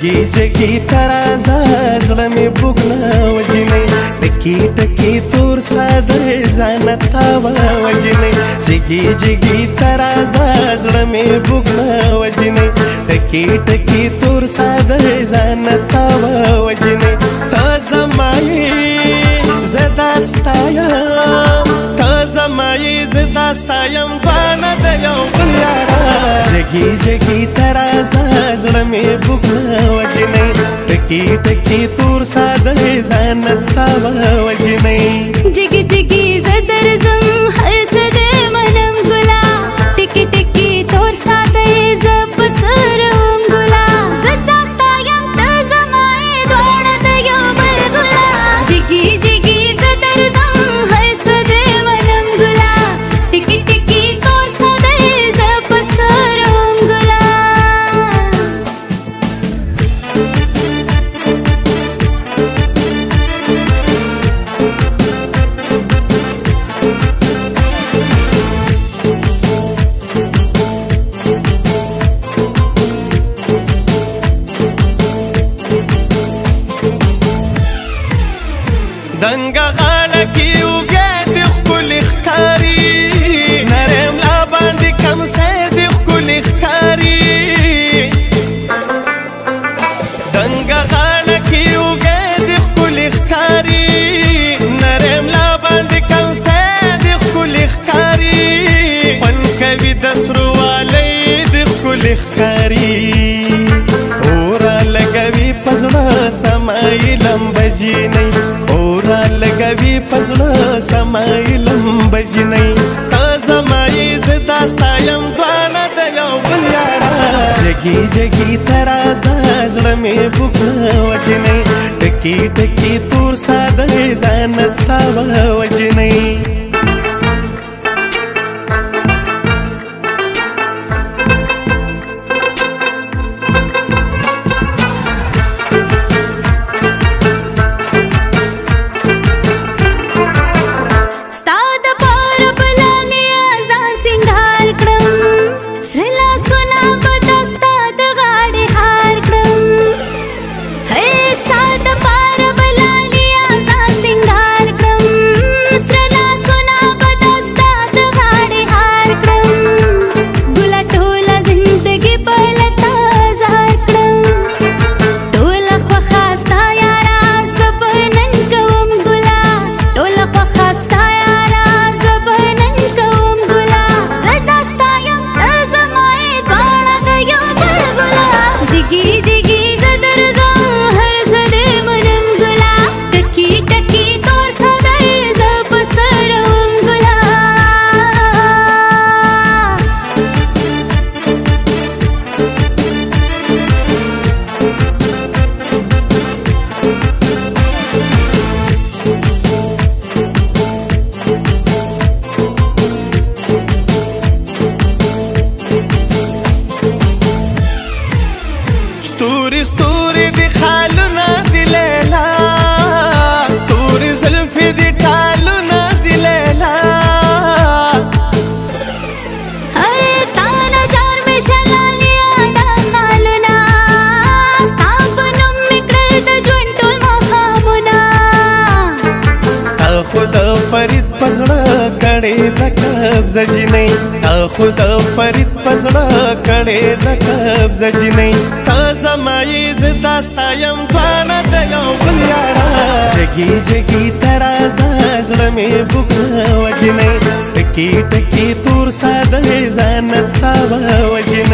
جګي جګي ترازه زړه مې بوګنه وجنې ټکی ټکی تور ساده ځان تاوه وجنې جګي جګي ترازه زړه مې بوګنه وجنې ټکی ټکی تور ساده ځان تاوه وجنې تا زمای زدا ستایم تا زمای زدا ستایم باندې د یو بل یارا جګي جګي ترازه زړه مې بوګنه وجنې ټکی ټکی تور ساده ځان تاوه وجنې جګي جګي زدرزم هر څه د منم ګلا ټکی ټکی تور ساده ز پسروم ګلا زدا ستایم ته زمای دوړه د یو بل ګلا جګي جګي زدرزم هر څه د منم ګلا ټکی ټکی تور ساده ز پسروم ګلا دنګه غاړه کې اوږې د ښکلې ښکاري نرم لا باندې کمسۍ د ښکلې ښکاري دنګه غاړه کې اوږې د ښکلې ښکاري نرم لا باندې کمسۍ د ښکلې ښکاري خوند کوي د سرو والی د ښکلې ښکاري اورا لګوي په زړه سمایلم بجینۍ اورا لګوي په زړه سمایلم بجینۍ تا زمایي زه دا ستایم دواړه د یو بل یارا جګي جګي ترازه زړه مې بوګنه وجنۍ ټکی ټکی تور ساده ځان تاوه وجنۍ ستوري ستوري دي خالونه دي ليلا توري زلفي دي ټالونه دي ليلا هاي تانا جار مې شلالیا دا خالونه ستا په نوم مې کړل د ژوند ټول ماښامونه خو د فرید په زړه کړې د قبضه جینۍ خو د فرید په زړه کړې د قبضه جینۍ تا زمایي زه دا ستایم دواړه د یو بل یارا جګي جګي ترازه زړه مې بوګنه وجنۍ ټکی ټکی تور ساده ځان تاوه وجنۍ